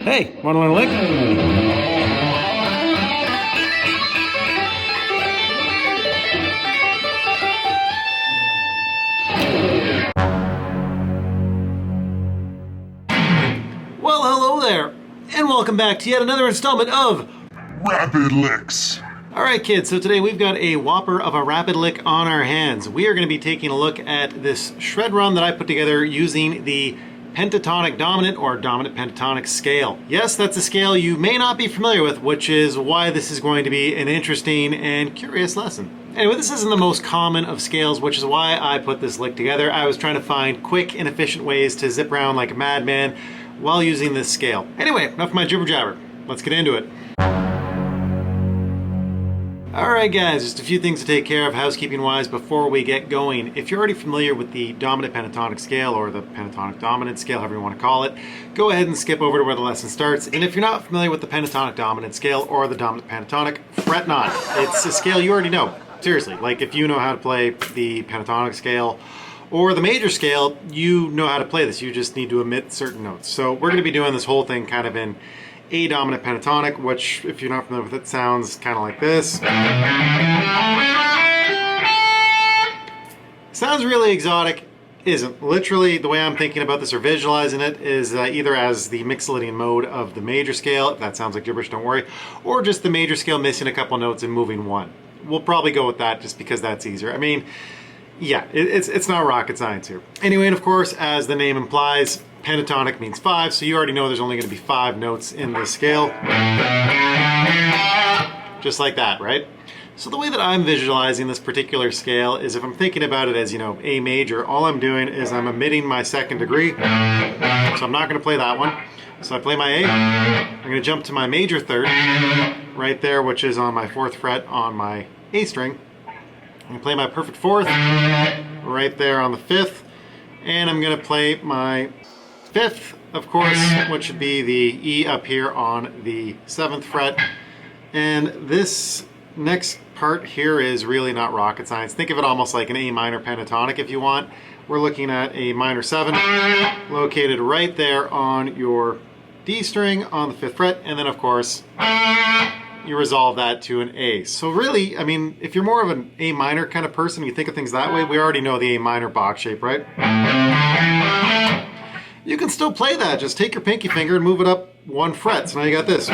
Hey, want to learn a lick? Well, hello there, and welcome back to yet another installment of Rapid Licks. Alright kids, so today we've got a whopper of a rapid lick on our hands. We are going to be taking a look at this shred run that I put together using the Pentatonic Dominant or Dominant Pentatonic scale. Yes, that's a scale you may not be familiar with, which is why this is going to be an interesting and curious lesson. Anyway, this isn't the most common of scales, which is why I put this lick together. I was trying to find quick and efficient ways to zip around like a madman while using this scale. Anyway, enough of my jibber jabber. Let's get into it. Alright guys, just a few things to take care of housekeeping wise before we get going. If you're already familiar with the Dominant Pentatonic scale or the Pentatonic Dominant scale, however you want to call it, go ahead and skip over to where the lesson starts. And if you're not familiar with the Pentatonic Dominant scale or the Dominant Pentatonic, fret not. It's a scale you already know. Seriously, like if you know how to play the pentatonic scale or the major scale, you know how to play this. You just need to omit certain notes. So we're going to be doing this whole thing kind of in A dominant pentatonic, which if you're not familiar with it, sounds kind of like this. Sounds really exotic. Isn't. Literally, the way I'm thinking about this or visualizing it is either as the Mixolydian mode of the major scale, if that sounds like gibberish, don't worry, or just the major scale missing a couple notes and moving one. We'll probably go with that just because that's easier. I mean, yeah, it's not rocket science here. Anyway, and of course, as the name implies, pentatonic means 5, so you already know there's only going to be 5 notes in this scale. Just like that, right? So the way that I'm visualizing this particular scale is if I'm thinking about it as, you know, A major, all I'm doing is I'm omitting my second degree. So I'm not going to play that one. So I play my A. I'm going to jump to my major third, right there, which is on my 4th fret on my A string. I'm going to play my perfect 4th, right there on the 5th. And I'm going to play my 5th, of course, which would be the E up here on the 7th fret. And this next part here is really not rocket science. Think of it almost like an A minor pentatonic if you want. We're looking at a minor 7 located right there on your D string on the 5th fret, and then of course you resolve that to an A. So really, I mean, if you're more of an A minor kind of person, you think of things that way, we already know the A minor box shape, right? You can still play that. Just take your pinky finger and move it up 1 fret. So now you got this.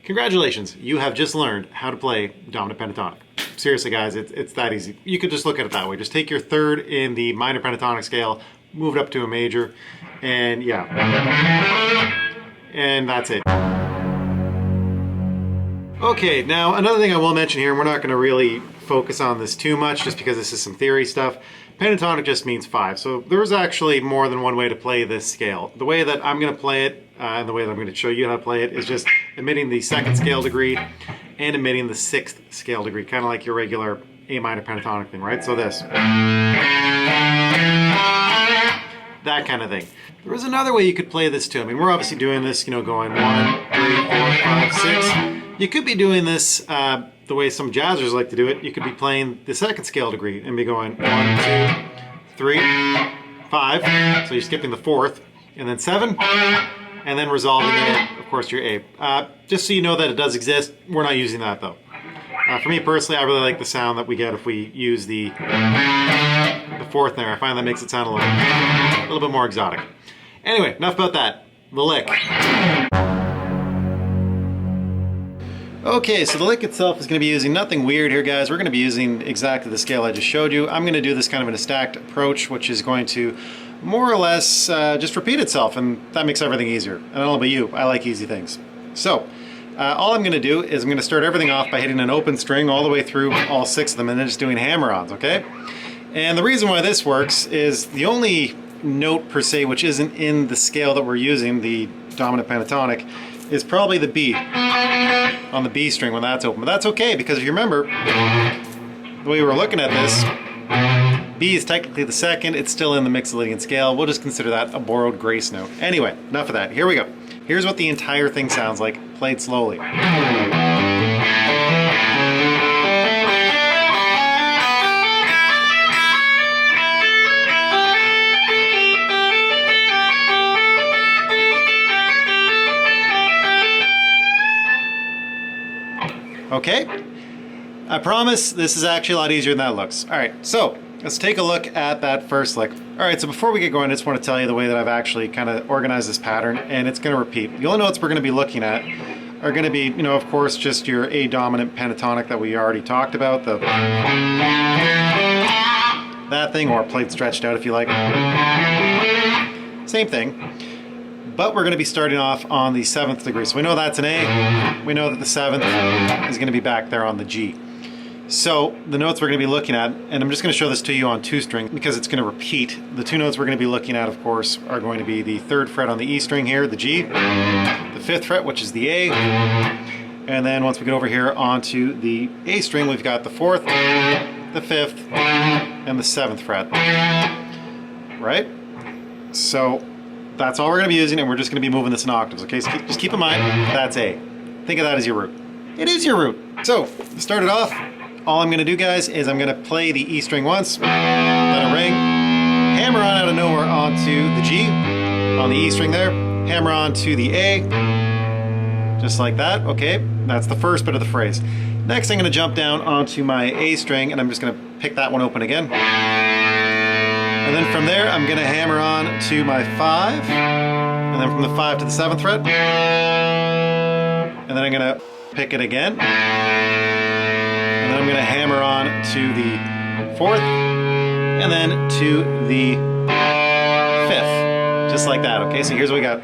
Congratulations, you have just learned how to play dominant pentatonic. Seriously guys, it's that easy. You could just look at it that way. Just take your 3rd in the minor pentatonic scale, move it up to a major, and yeah. And that's it. Okay, now another thing I will mention here, and we're not going to really focus on this too much just because this is some theory stuff. Pentatonic just means 5, so there's actually more than one way to play this scale. The way that I'm going to play it, and the way that I'm going to show you how to play it, is just omitting the 2nd scale degree and omitting the 6th scale degree, kind of like your regular A minor pentatonic thing, right? So this. That kind of thing. There is another way you could play this too. I mean, we're obviously doing this, you know, going 1, 3, 4, 5, 6. You could be doing this the way some jazzers like to do it. You could be playing the 2nd scale degree and be going 1, 2, 3, 5. So you're skipping the 4th, and then 7, and then resolving it, of course, your A. Just so you know that it does exist, we're not using that though. For me personally, I really like the sound that we get if we use the 4th there. I find that makes it sound a little bit more exotic. Anyway, enough about that. The lick. Okay, so the lick itself is going to be using nothing weird here, guys. We're going to be using exactly the scale I just showed you. I'm going to do this kind of in a stacked approach, which is going to more or less just repeat itself, and that makes everything easier. And I don't know about you, I like easy things. So, all I'm going to do is I'm going to start everything off by hitting an open string all the way through all 6 of them and then just doing hammer-ons, okay? And the reason why this works is the only note per se which isn't in the scale that we're using, the dominant pentatonic, is probably the B on the B string when that's open. But that's okay, because if you remember, the way we were looking at this, B is technically the 2nd, it's still in the Mixolydian scale. We'll just consider that a borrowed grace note. Anyway, enough of that. Here we go. Here's what the entire thing sounds like, played slowly. Okay? I promise this is actually a lot easier than that looks. All right, so let's take a look at that first lick. All right, so before we get going, I just want to tell you the way that I've actually kind of organized this pattern, and it's going to repeat. The only notes we're going to be looking at are going to be, you know, of course, just your A dominant pentatonic that we already talked about, that thing, or played stretched out if you like. Same thing. But we're going to be starting off on the 7th degree. So we know that's an A. We know that the 7th is going to be back there on the G. So the notes we're going to be looking at, and I'm just going to show this to you on 2 string because it's going to repeat. The 2 notes we're going to be looking at, of course, are going to be the 3rd fret on the E string here, the G, the 5th fret, which is the A, and then once we get over here onto the A string, we've got the 4th, the 5th, and the 7th fret, right? So that's all we're going to be using, and we're just going to be moving this in octaves, okay? So just keep in mind, that's A. Think of that as your root. It is your root. So, to start it off, all I'm going to do, guys, is I'm going to play the E string once, let it ring, hammer on out of nowhere onto the G, on the E string there, hammer on to the A, just like that, okay? That's the first bit of the phrase. Next, I'm going to jump down onto my A string, and I'm just going to pick that one open again. And then from there, I'm going to hammer on to my 5, and then from the 5 to the 7th fret, and then I'm going to pick it again. And then I'm going to hammer on to the 4th, and then to the 5th, just like that, okay? So here's what we got.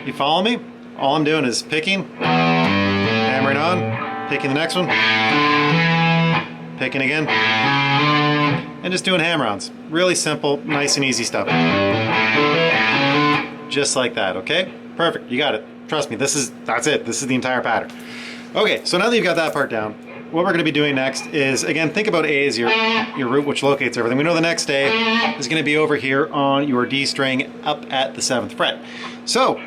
You follow me? All I'm doing is picking, hammering on, picking the next one, picking again, and just doing hammer-ons. Really simple, nice and easy stuff. Just like that, okay? Perfect, you got it. Trust me, that's it. This is the entire pattern. Okay, so now that you've got that part down, what we're going to be doing next is, again, think about A as your root, which locates everything. We know the next A is going to be over here on your D string up at the 7th fret. So,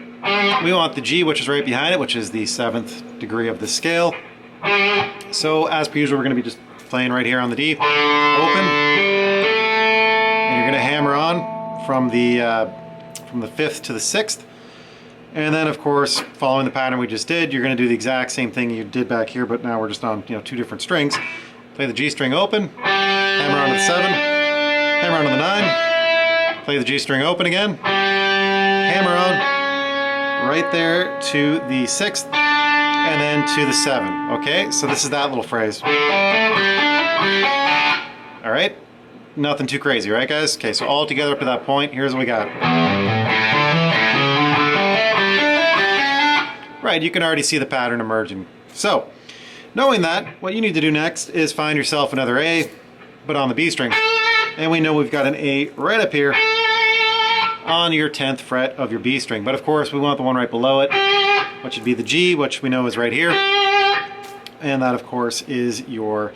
we want the G, which is right behind it, which is the 7th degree of the scale. So, as per usual, we're going to be just playing right here on the D, open, and you're going to hammer on from the 5th to the 6th. And then, of course, following the pattern we just did, you're going to do the exact same thing you did back here, but now we're just on 2 different strings. Play the G string open, hammer onto the 7, hammer onto the 9, play the G string open again, hammer on right there to the 6th, and then to the 7. Okay, so this is that little phrase. All right, nothing too crazy, right, guys? Okay, so all together up to that point, here's what we got. Right, you can already see the pattern emerging. So, knowing that, what you need to do next is find yourself another A, but on the B string. And we know we've got an A right up here on your 10th fret of your B string. But of course, we want the one right below it, which would be the G, which we know is right here. And that, of course, is your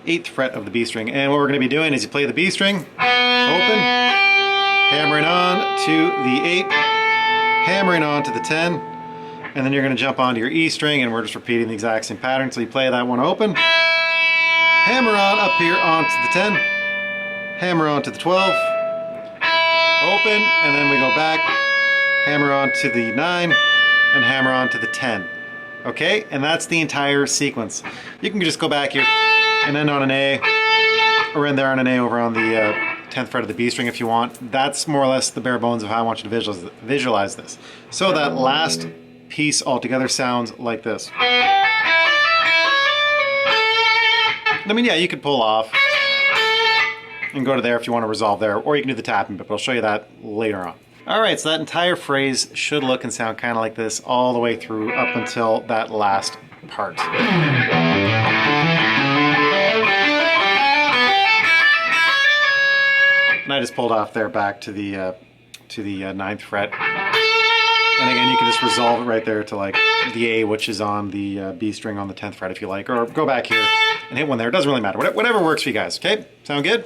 8th fret of the B string. And what we're going to be doing is you play the B string, open, hammering on to the 8, hammering on to the 10, and then you're going to jump onto your E string, and we're just repeating the exact same pattern. So you play that one open, hammer on up here onto the 10, hammer on to the 12, open, and then we go back, hammer on to the 9, and hammer on to the 10. Okay, and that's the entire sequence. You can just go back here and end on an A, or end there on an A over on the 10th fret of the B string if you want. That's more or less the bare bones of how I want you to visualize this. So that last piece altogether sounds like this. I mean, yeah, you could pull off and go to there if you want to resolve there, or you can do the tapping bit, but I'll show you that later on. All right, so that entire phrase should look and sound kind of like this all the way through up until that last part. And I just pulled off there back to the 9th fret. And again, you can just resolve it right there to like the A, which is on the B string on the 10th fret if you like, or go back here and hit one there. It doesn't really matter. Whatever works for you guys, okay? Sound good?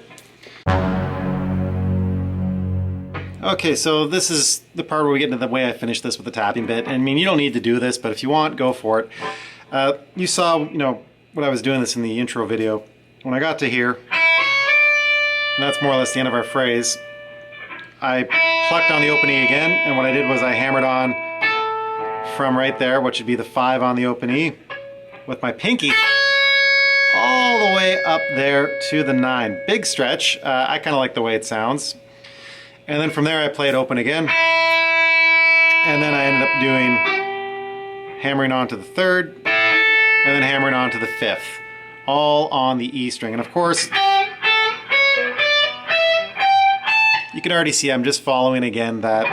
Okay, so this is the part where we get into the way I finish this with the tapping bit. And I mean, you don't need to do this, but if you want, go for it. You saw, what I was doing this in the intro video. When I got to here, and that's more or less the end of our phrase, I plucked on the open E again, and what I did was I hammered on from right there, which would be the 5 on the open E, with my pinky all the way up there to the 9. Big stretch. I kind of like the way it sounds. And then from there I play it open again. And then I ended up doing hammering onto the 3rd, and then hammering onto the 5th, all on the E string. And of course, you can already see I'm just following again that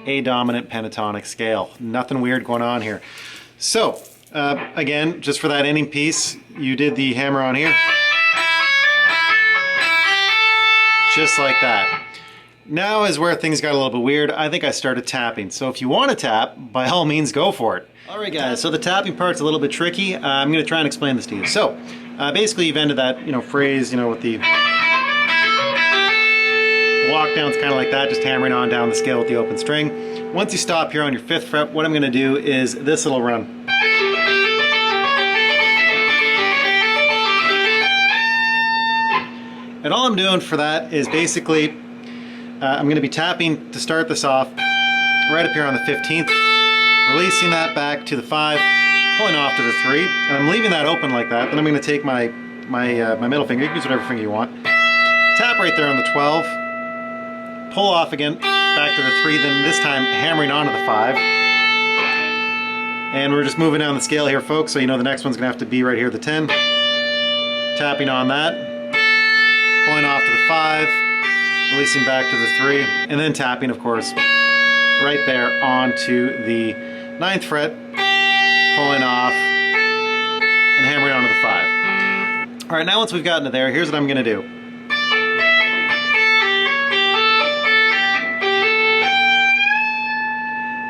A dominant pentatonic scale. Nothing weird going on here. So, again, just for that ending piece, you did the hammer on here. Just like that. Now is where things got a little bit weird. I think I started tapping. So if you want to tap, by all means go for it. Alright guys, so the tapping part's a little bit tricky. I'm going to try and explain this to you. So, basically you've ended that, phrase, with the walk down's kind of like that, just hammering on down the scale with the open string. Once you stop here on your 5th fret, what I'm going to do is this little run. And all I'm doing for that is basically, I'm going to be tapping to start this off right up here on the 15th, releasing that back to the 5, pulling off to the 3, and I'm leaving that open like that. Then I'm going to take my middle finger, you can use whatever finger you want, tap right there on the 12, pull off again, back to the 3, then this time hammering onto the 5. And we're just moving down the scale here, folks, so you know the next one's going to have to be right here, the 10. Tapping on that, pulling off to the 5, releasing back to the 3, and then tapping, of course, right there onto the 9th fret, pulling off, and hammering onto the 5. Alright, now once we've gotten to there, here's what I'm going to do.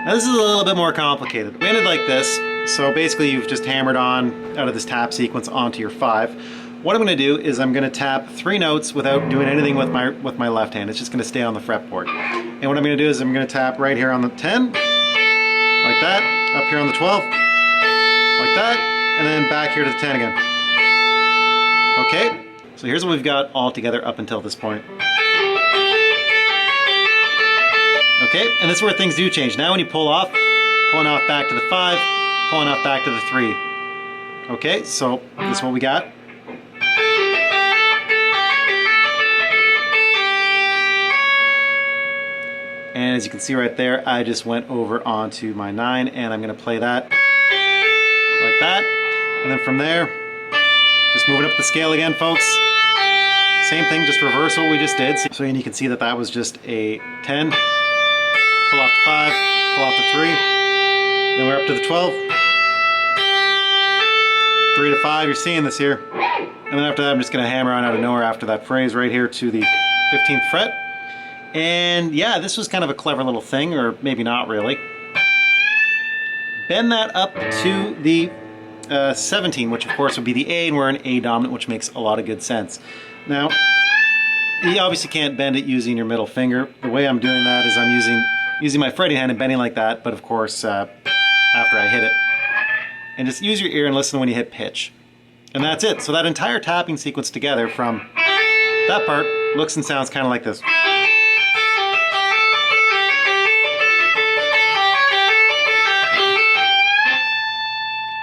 Now this is a little bit more complicated. We ended like this, so basically you've just hammered on out of this tap sequence onto your 5. What I'm going to do is I'm going to tap 3 notes without doing anything with my left hand. It's just going to stay on the fretboard. And what I'm going to do is I'm going to tap right here on the 10, like that, up here on the 12, like that, and then back here to the 10 again. Okay, so here's what we've got all together up until this point. Okay, and this is where things do change. Now when you pull off, pulling off back to the 5, pulling off back to the 3. Okay, so this is what we got. And as you can see right there, I just went over onto my 9, and I'm going to play that like that. And then from there, just moving up the scale again, folks. Same thing, just reverse what we just did. So you can see that that was just a 10, pull off to 5, pull off to 3, then we're up to the 12, 3 to 5, you're seeing this here. And then after that, I'm just going to hammer on out of nowhere after that phrase right here to the 15th fret. And yeah, this was kind of a clever little thing, or maybe not really. Bend that up to the 17, which of course would be the A, and we're an A dominant, which makes a lot of good sense. Now, you obviously can't bend it using your middle finger. The way I'm doing that is I'm using my fretting hand and bending like that, but of course, after I hit it. And just use your ear and listen when you hit pitch. And that's it. So that entire tapping sequence together from that part looks and sounds kind of like this.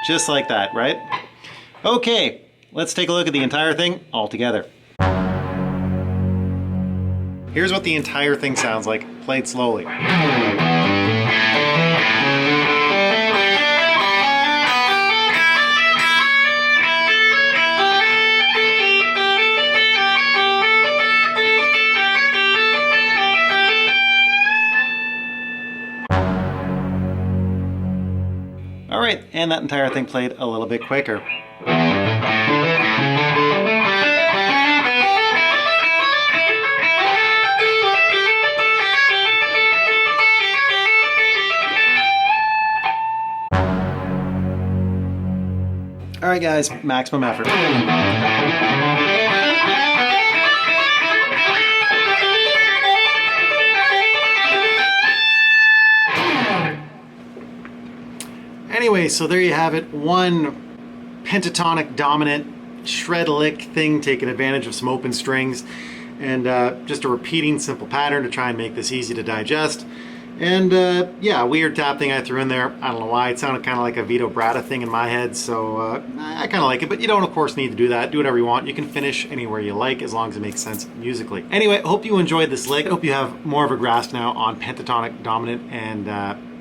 Just like that, right? Okay, let's take a look at the entire thing all together. Here's what the entire thing sounds like, played slowly. Alright, and that entire thing played a little bit quicker. Alright guys, maximum effort. Anyway, so there you have it. One pentatonic dominant shred lick thing, taking advantage of some open strings, and just a repeating simple pattern to try and make this easy to digest. And yeah, weird tap thing I threw in there. I don't know why. It sounded kind of like a Vito Bratta thing in my head, so I kind of like it. But you don't, of course, need to do that. Do whatever you want. You can finish anywhere you like as long as it makes sense musically. Anyway, hope you enjoyed this lick. I hope you have more of a grasp now on pentatonic dominant and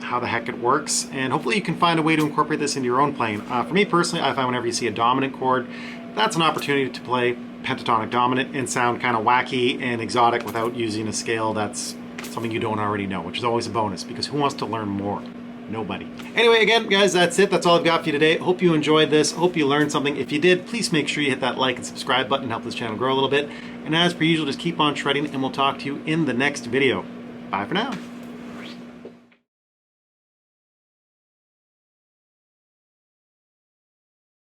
how the heck it works. And hopefully you can find a way to incorporate this into your own playing. For me personally, I find whenever you see a dominant chord, that's an opportunity to play pentatonic dominant and sound kind of wacky and exotic without using a scale that's something you don't already know, which is always a bonus, because who wants to learn more? Nobody. Anyway, again, guys, that's it. That's all I've got for you today. Hope you enjoyed this. Hope you learned something. If you did, please make sure you hit that like and subscribe button to help this channel grow a little bit. And as per usual, just keep on shredding, and we'll talk to you in the next video. Bye for now.